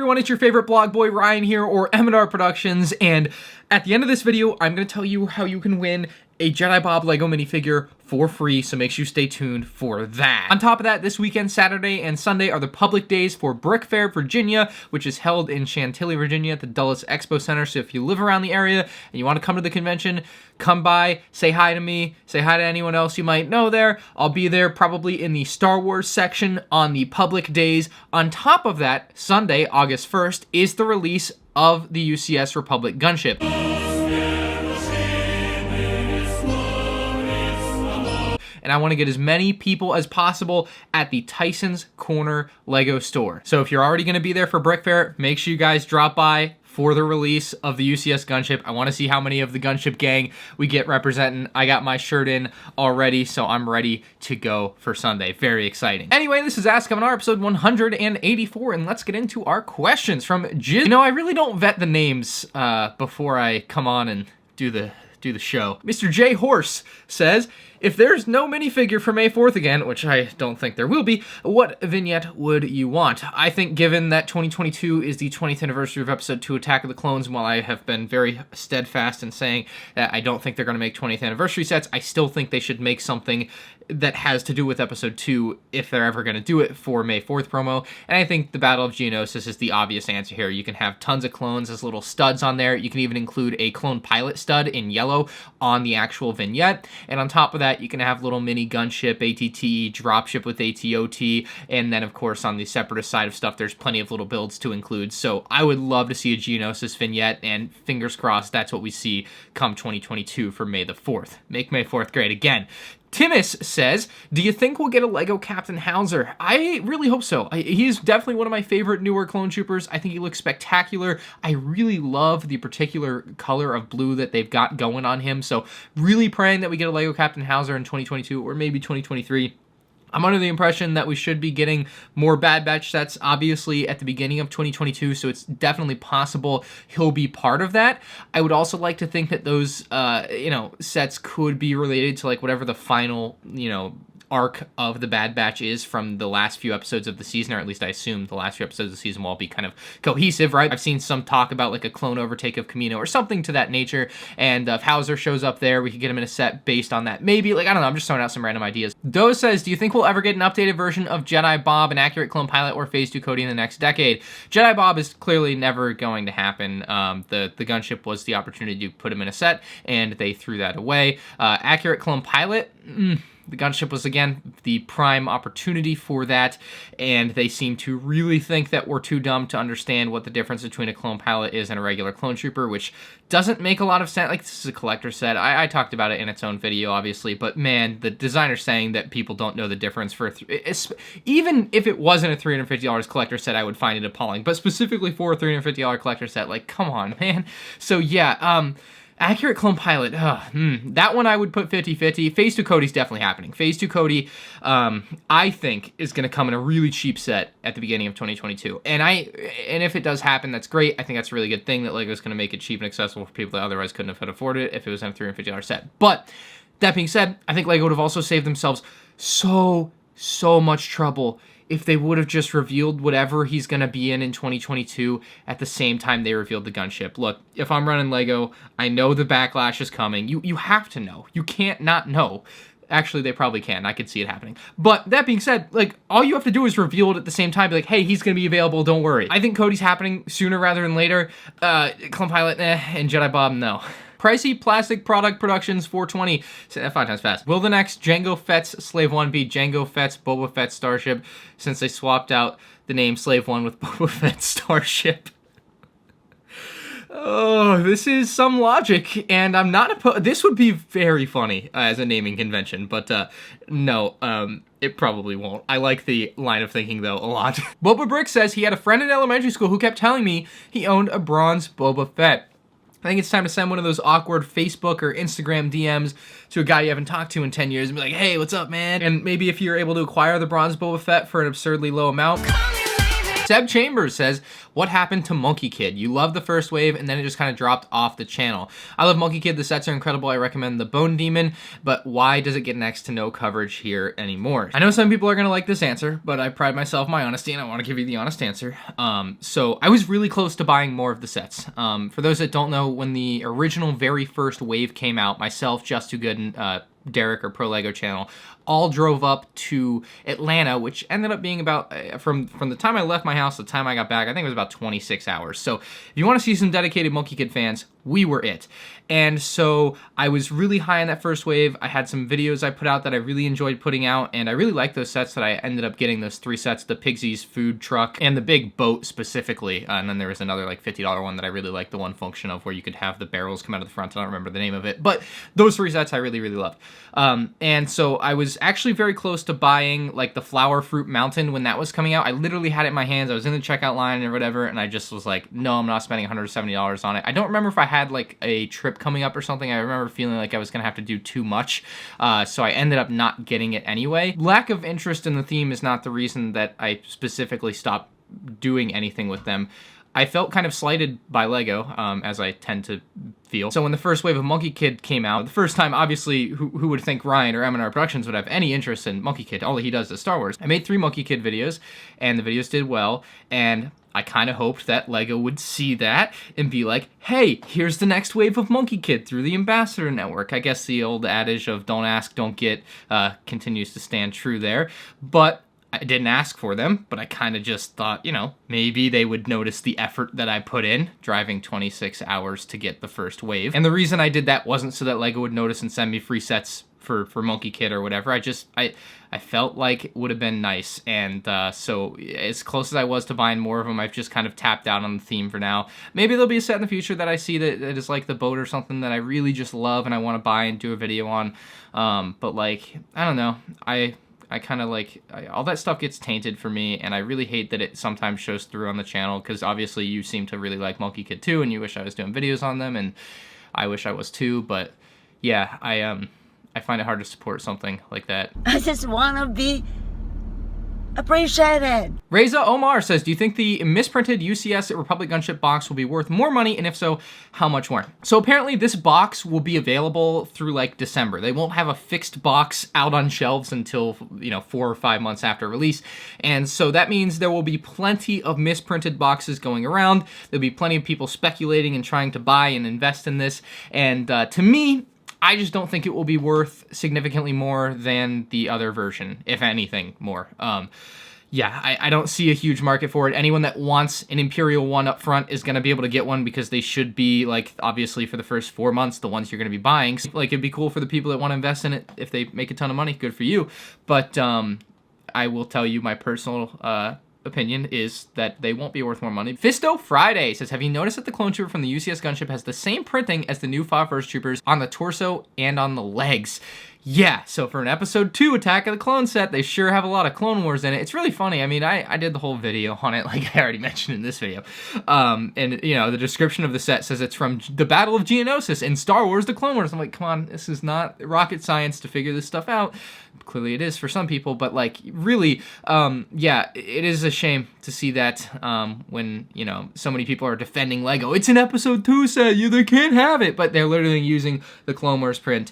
everyone, it's your favorite blog boy Ryan here, or M&R Productions, and at the end of this video, I'm going to tell you how you can win a Jedi Bob LEGO minifigure for free, so make sure you stay tuned for that. On top of that, this weekend, Saturday and Sunday, are the public days for Brick Fair, Virginia, which is held in Chantilly, Virginia at the Dulles Expo Center. So if you live around the area and you want to come to the convention, come by, say hi to me, say hi to anyone else you might know there. I'll be there probably in the Star Wars section on the public days. On top of that, Sunday, August 1st, is the release of the UCS Republic Gunship. And I want to get as many people as possible at the Tyson's Corner LEGO store. So if you're already going to be there for Brick Fair, make sure you guys drop by for the release of the UCS Gunship. I want to see how many of the Gunship gang we get representing. I got my shirt in already, so I'm ready to go for Sunday. Very exciting. Anyway, this is Ask M&R episode 184, and let's get into our questions from Jiz. You know, I really don't vet the names before I come on and do the show. Mr. J Horse says, if there's no minifigure for May 4th again, which I don't think there will be, what vignette would you want? I think given that 2022 is the 20th anniversary of Episode 2 Attack of the Clones, and while I have been very steadfast in saying that I don't think they're going to make 20th anniversary sets, I still think they should make something that has to do with Episode 2 if they're ever going to do it for May 4th promo. And I think the Battle of Geonosis is the obvious answer here. You can have tons of clones as little studs on there. You can even include a clone pilot stud in yellow on the actual vignette. And on top of that, you can have little mini gunship, ATT, dropship with ATOT, and then of course on the separatist side of stuff, there's plenty of little builds to include. So I would love to see a Geonosis vignette, and fingers crossed that's what we see come 2022 for May the 4th. Make May 4th great again. Timus says, do you think we'll get a LEGO Captain Howzer? I really hope so. He's definitely one of my favorite newer clone troopers. I think he looks spectacular. I really love the particular color of blue that they've got going on him. So really praying that we get a LEGO Captain Howzer in 2022 or maybe 2023. I'm under the impression that we should be getting more Bad Batch sets, obviously, at the beginning of 2022, so it's definitely possible he'll be part of that. I would also like to think that those, sets could be related to, like, whatever the final, arc of the Bad Batch is from the last few episodes of the season, or at least I assume the last few episodes of the season will all be kind of cohesive, right? I've seen some talk about like a clone overtake of Kamino or something to that nature, and if Howzer shows up there, we could get him in a set based on that. Maybe, like, I don't know, I'm just throwing out some random ideas. Doe says, do you think we'll ever get an updated version of Jedi Bob, an accurate clone pilot, or Phase 2 Cody in the next decade? Jedi Bob is clearly never going to happen. The Gunship was the opportunity to put him in a set, and they threw that away. Accurate clone pilot? The Gunship was, again, the prime opportunity for that, and they seem to really think that we're too dumb to understand what the difference between a clone pilot is and a regular clone trooper, which doesn't make a lot of sense. Like, this is a collector set. I talked about it in its own video, obviously, but man, the designer saying that people don't know the difference for even if it wasn't a $350 collector set, I would find it appalling, but specifically for a $350 collector set, like, come on, man. So yeah, accurate clone pilot, that one I would put 50-50. Phase 2 Cody's definitely happening. Phase 2 Cody, I think, is going to come in a really cheap set at the beginning of 2022. And if it does happen, that's great. I think that's a really good thing that LEGO's going to make it cheap and accessible for people that otherwise couldn't have afforded it if it was in a $350 set. But that being said, I think LEGO would have also saved themselves so much trouble if they would have just revealed whatever he's going to be in 2022 at the same time they revealed the Gunship. Look, if I'm running LEGO, I know the backlash is coming. You have to know. You can't not know. Actually, they probably can. I could see it happening. But that being said, like, all you have to do is reveal it at the same time. Be like, hey, he's going to be available. Don't worry. I think Cody's happening sooner rather than later. Clone Pilot, and Jedi Bob, no. Pricey Plastic Product Productions 420. Say that 5 times fast. Will the next Jango Fett's Slave 1 be Jango Fett's Boba Fett Starship, since they swapped out the name Slave 1 with Boba Fett Starship? Oh, this is some logic, and I'm not opposed. This would be very funny as a naming convention, but no, it probably won't. I like the line of thinking, though, a lot. Boba Brick says he had a friend in elementary school who kept telling me he owned a bronze Boba Fett. I think it's time to send one of those awkward Facebook or Instagram DMs to a guy you haven't talked to in 10 years and be like, hey, what's up, man? And maybe if you're able to acquire the bronze Boba Fett for an absurdly low amount, Seb Chambers says, what happened to Monkey Kid? You loved the first wave and then it just kind of dropped off the channel. I love Monkey Kid. The sets are incredible. I recommend the Bone Demon, but why does it get next to no coverage here anymore? I know some people are going to like this answer, but I pride myself in my honesty and I want to give you the honest answer. So I was really close to buying more of the sets. For those that don't know, when the original very first wave came out, myself, Just Too Good, and Derek or Pro Lego channel all drove up to Atlanta, which ended up being about, from the time I left my house to the time I got back, I think it was about 26 hours. So if you want to see some dedicated Monkey Kid fans, we were it. And so I was really high on that first wave. I had some videos I put out that I really enjoyed putting out, and I really liked those sets that I ended up getting, those 3 sets, the Pigsy's food truck and the big boat specifically. And then there was another like $50 one that I really liked, the one function of where you could have the barrels come out of the front. I don't remember the name of it, but those 3 sets I really, really loved. And so I was actually very close to buying like the Flower Fruit Mountain when that was coming out. I literally had it in my hands. I was in the checkout line or whatever, and I just was like, no, I'm not spending $170 on it. I don't remember if I had like a trip coming up or something. I remember feeling like I was gonna have to do too much, so I ended up not getting it anyway. Lack of interest in the theme is not the reason that I specifically stopped doing anything with them. I felt kind of slighted by LEGO, as I tend to feel. So when the first wave of Monkey Kid came out, the first time, obviously, who would think Ryan or M&R Productions would have any interest in Monkey Kid? All he does is Star Wars. I made 3 Monkey Kid videos, and the videos did well, and I kind of hoped that LEGO would see that and be like, hey, here's the next wave of Monkey Kid through the Ambassador Network. I guess the old adage of don't ask, don't get continues to stand true there. But I didn't ask for them, but I kind of just thought, you know, maybe they would notice the effort that I put in, driving 26 hours to get the first wave. And the reason I did that wasn't so that LEGO would notice and send me free sets for Monkey Kid or whatever. I felt like it would have been nice, and so as close as I was to buying more of them, I've just kind of tapped out on the theme for now. Maybe there'll be a set in the future that I see that is like the boat or something that I really just love and I want to buy and do a video on, but like, I don't know, I kind of like, all that stuff gets tainted for me, and I really hate that it sometimes shows through on the channel, because obviously you seem to really like Monkey Kid too, and you wish I was doing videos on them, and I wish I was too, but yeah, I find it hard to support something like that. I just want to be appreciated. Reza Omar says, do you think the misprinted UCS Republic Gunship box will be worth more money, and if so, how much more? So apparently this box will be available through like December. They won't have a fixed box out on shelves until, you know, 4 or 5 months after release, and so that means there will be plenty of misprinted boxes going around. There'll be plenty of people speculating and trying to buy and invest in this, and to me, I just don't think it will be worth significantly more than the other version, if anything more. Yeah, I don't see a huge market for it. Anyone that wants an Imperial one up front is going to be able to get one, because they should be, like, obviously for the first 4 months, the ones you're going to be buying. So, like, it'd be cool for the people that want to invest in it. If they make a ton of money, good for you. But I will tell you my personal opinion is that they won't be worth more money. Fisto Friday says, have you noticed that the clone trooper from the UCS Gunship has the same printing as the new 5 First Troopers on the torso and on the legs? Yeah, so for an episode 2 Attack of the Clone set, they sure have a lot of Clone Wars in it. It's really funny. I mean, I did the whole video on it, like I already mentioned in this video. And, you know, the description of the set says it's from the Battle of Geonosis in Star Wars The Clone Wars. I'm like, come on, this is not rocket science to figure this stuff out. Clearly it is for some people, but, like, really, yeah, it is a shame to see that when, you know, so many people are defending LEGO. It's an episode 2 set, they can't have it, but they're literally using the Clone Wars print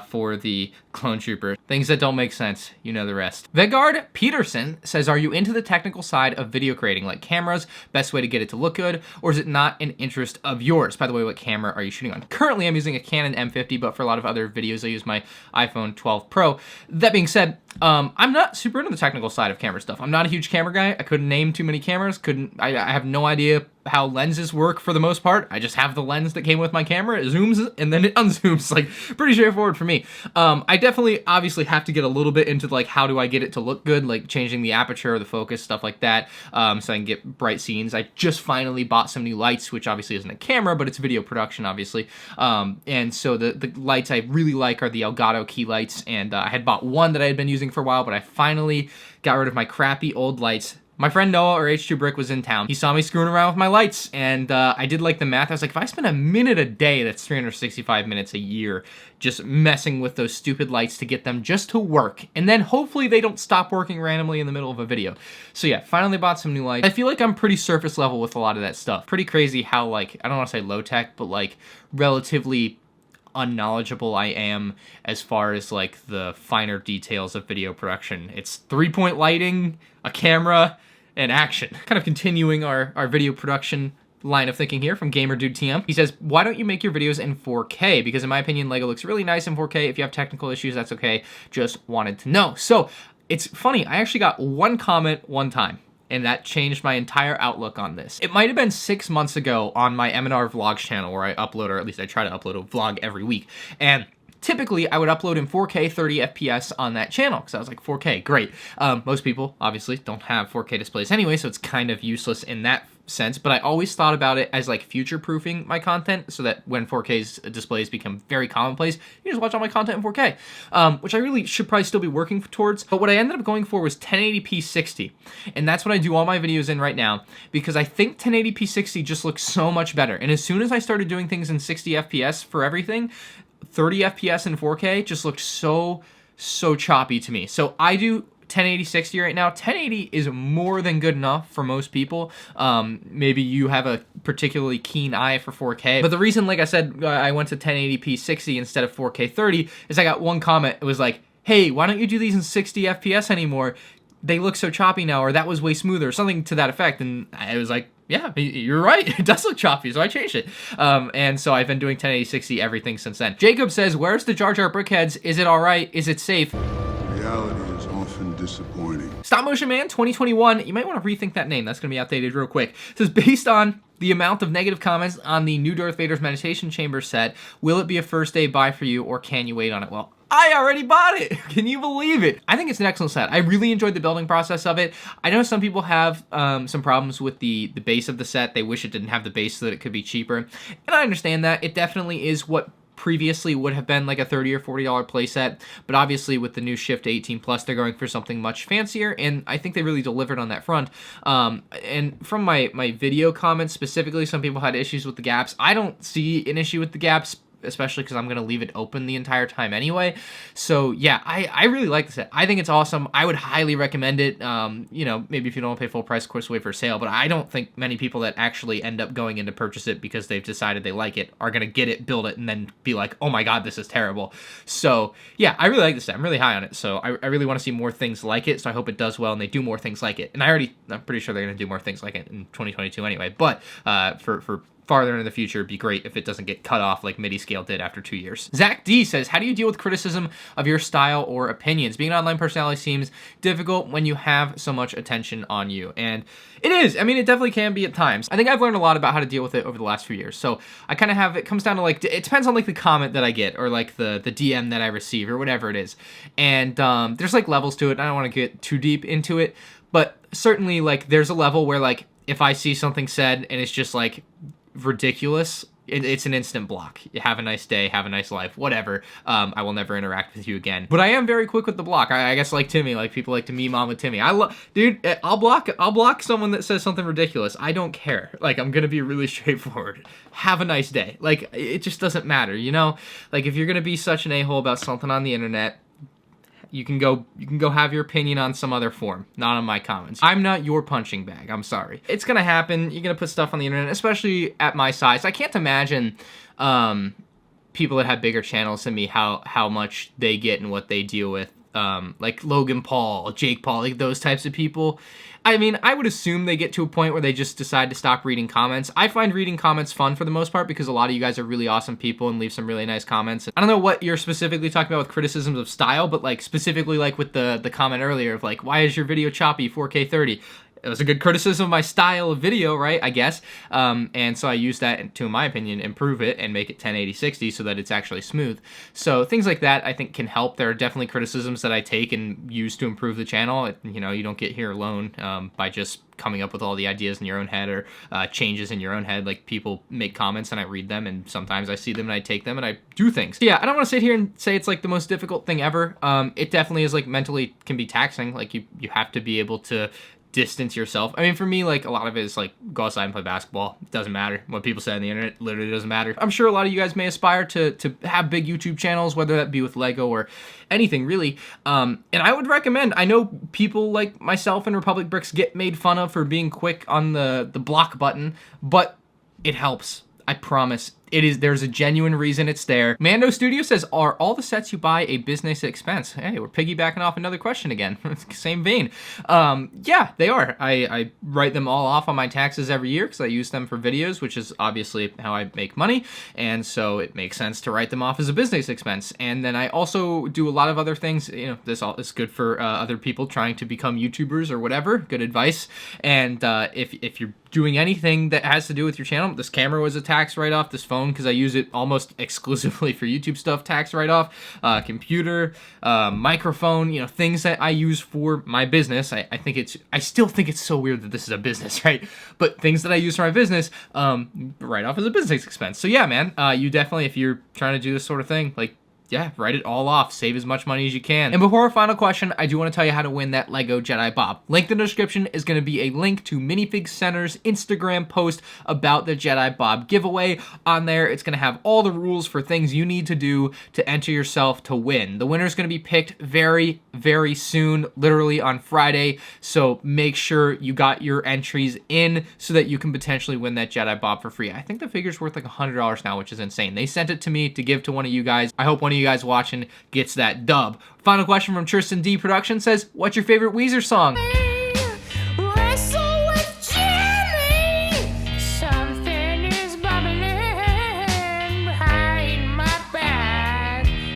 for the Clone Trooper. Things that don't make sense, you know the rest. Vegard Peterson says, are you into the technical side of video creating, like cameras, best way to get it to look good, or is it not an interest of yours? By the way, what camera are you shooting on? Currently, I'm using a Canon M50, but for a lot of other videos, I use my iPhone 12 Pro. That being said, I'm not super into the technical side of camera stuff. I'm not a huge camera guy. I couldn't name too many cameras. I have no idea how lenses work for the most part. I just have the lens that came with my camera. It zooms and then it unzooms. Like, pretty straightforward for me. I definitely, obviously, have to get a little bit into, like, how do I get it to look good, like changing the aperture or the focus, stuff like that, so I can get bright scenes. I just finally bought some new lights, which obviously isn't a camera, but it's video production, obviously. And so the lights I really like are the Elgato key lights, and I had bought one that I had been using for a while, but I finally got rid of my crappy old lights, My friend Noah, or H2 Brick, was in town. He saw me screwing around with my lights, and I did like the math. I was like, if I spend a minute a day, that's 365 minutes a year, just messing with those stupid lights to get them just to work, and then hopefully they don't stop working randomly in the middle of a video. So yeah, finally bought some new lights. I feel like I'm pretty surface level with a lot of that stuff. Pretty crazy how, like, I don't want to say low tech, but like relatively unknowledgeable I am as far as like the finer details of video production. It's 3-point lighting, a camera, and action. Kind of continuing our video production line of thinking here from Gamer Dude TM. He says, why don't you make your videos in 4K? Because in my opinion, LEGO looks really nice in 4K. If you have technical issues, that's okay. Just wanted to know. So it's funny, I actually got one comment one time, and that changed my entire outlook on this. It might have been 6 months ago on my M&R Vlogs channel, where I upload, or at least I try to upload a vlog every week. And typically, I would upload in 4K 30 FPS on that channel, because I was like, 4K, great. Most people, obviously, don't have 4K displays anyway, so it's kind of useless in that sense, but I always thought about it as like future-proofing my content, so that when 4K displays become very commonplace, you just watch all my content in 4K, which I really should probably still be working towards. But what I ended up going for was 1080p 60, and that's what I do all my videos in right now, because I think 1080p 60 just looks so much better. And as soon as I started doing things in 60 FPS for everything, 30 FPS in 4K just looks so choppy to me. So I do 1080 60 right now. 1080 is more than good enough for most people. Maybe you have a particularly keen eye for 4K, but the reason, like I said, I went to 1080p 60 instead of 4K 30 is I got one comment. It was like, hey, why don't you do these in 60 FPS anymore? They look so choppy now, or that was way smoother, something to that effect. And I was like, yeah, you're right. It does look choppy, so I changed it. And so I've been doing 1080 60 everything since then. Jacob says, where's the Jar Jar Brickheads? Is it all right? Is it safe? Reality is often disappointing. Stop Motion Man 2021, you might want to rethink that name. That's going to be outdated real quick. It says, based on the amount of negative comments on the new Darth Vader's Meditation Chamber set, will it be a first day buy for you, or can you wait on it? Well, I already bought it. Can you believe it? I think it's an excellent set. I really enjoyed the building process of it. I know some people have some problems with the base of the set. They wish it didn't have the base so that it could be cheaper. And I understand that. It definitely is what previously would have been like a $30 or $40 playset, but obviously with the new shift to 18 plus, they're going for something much fancier, and I think they really delivered on that front. And from my video comments specifically, some people had issues with the gaps. I don't see an issue with the gaps, especially because I'm going to leave it open the entire time anyway. So yeah, I really like the set. I think it's awesome. I would highly recommend it. You know, maybe if you don't want to pay full price, of course, wait for a sale, but I don't think many people that actually end up going in to purchase it because they've decided they like it are going to get it, build it, and then be like, oh my god, this is terrible. So yeah, I really like the set. I'm really high on it. So I really want to see more things like it, so I hope it does well and they do more things like it. And I'm pretty sure they're going to do more things like it in 2022 anyway, but for farther into the future, it'd be great if it doesn't get cut off like MIDI scale did after 2 years. Zach D says, how do you deal with criticism of your style or opinions? Being an online personality seems difficult when you have so much attention on you. And it is. I mean, it definitely can be at times. I think I've learned a lot about how to deal with it over the last few years. So I kind of have, it comes down to like, it depends on like the comment that I get, or like the DM that I receive, or whatever it is. And there's like levels to it. I don't want to get too deep into it, but certainly like there's a level where like, if I see something said and it's just like ridiculous, it's an instant block. Have a nice day, have a nice life, whatever. I will never interact with you again. But I am very quick with the block. I guess like Timmy, like people like to meme on with Timmy. Dude, I'll block someone that says something ridiculous. I don't care. Like, I'm gonna be really straightforward. Have a nice day. Like, it just doesn't matter, you know? Like, if you're gonna be such an a-hole about something on the internet, you can go have your opinion on some other form, not on my comments. I'm not your punching bag. I'm sorry. It's gonna happen. You're gonna put stuff on the internet, especially at my size. I can't imagine people that have bigger channels than me how much they get and what they deal with. Like Logan Paul, Jake Paul, like those types of people. I mean, I would assume they get to a point where they just decide to stop reading comments. I find reading comments fun for the most part because a lot of you guys are really awesome people and leave some really nice comments. I don't know what you're specifically talking about with criticisms of style, but like specifically like with the comment earlier of like, why is your video choppy 4K 30? It was a good criticism of my style of video, right, I guess. And so I used that to, in my opinion, improve it and make it 1080 60 so that it's actually smooth. So things like that I think can help. There are definitely criticisms that I take and use to improve the channel. You know, you don't get here alone by just coming up with all the ideas in your own head, or changes in your own head. Like, people make comments and I read them, and sometimes I see them and I take them and I do things. So yeah, I don't want to sit here and say it's like the most difficult thing ever. It definitely is, like, mentally can be taxing. Like, you have to be able to distance yourself. I mean, for me, like, a lot of it is like, go outside and play basketball. It doesn't matter what people say on the internet. Literally doesn't matter. I'm sure a lot of you guys may aspire to have big YouTube channels, whether that be with Lego or anything really. And I would recommend, I know people like myself and Republic Bricks get made fun of for being quick on the block button, but it helps. I promise. There's a genuine reason it's there. Mando Studio says, are all the sets you buy a business expense? Hey, we're piggybacking off another question again. Same vein. Yeah, they are. I write them all off on my taxes every year because I use them for videos, which is obviously how I make money. And so it makes sense to write them off as a business expense. And then I also do a lot of other things. You know, this all is good for other people trying to become YouTubers or whatever. Good advice. And if you're doing anything that has to do with your channel, this camera was a tax write-off, this phone, because I use it almost exclusively for YouTube stuff, tax write-off, computer, microphone, you know, things that I use for my business. I still think it's so weird that this is a business, right? But things that I use for my business, write off as a business expense. So yeah, man, you definitely, if you're trying to do this sort of thing, like, yeah, write it all off. Save as much money as you can. And before our final question, I do want to tell you how to win that LEGO Jedi Bob. Link in the description is going to be a link to Minifig Center's Instagram post about the Jedi Bob giveaway. On there, it's going to have all the rules for things you need to do to enter yourself to win. The winner is going to be picked very, very soon, literally on Friday. So make sure you got your entries in so that you can potentially win that Jedi Bob for free. I think the figure's worth like $100 now, which is insane. They sent it to me to give to one of you guys. I hope one of you guys watching gets that dub. Final question from Tristan D Production says, what's your favorite Weezer song?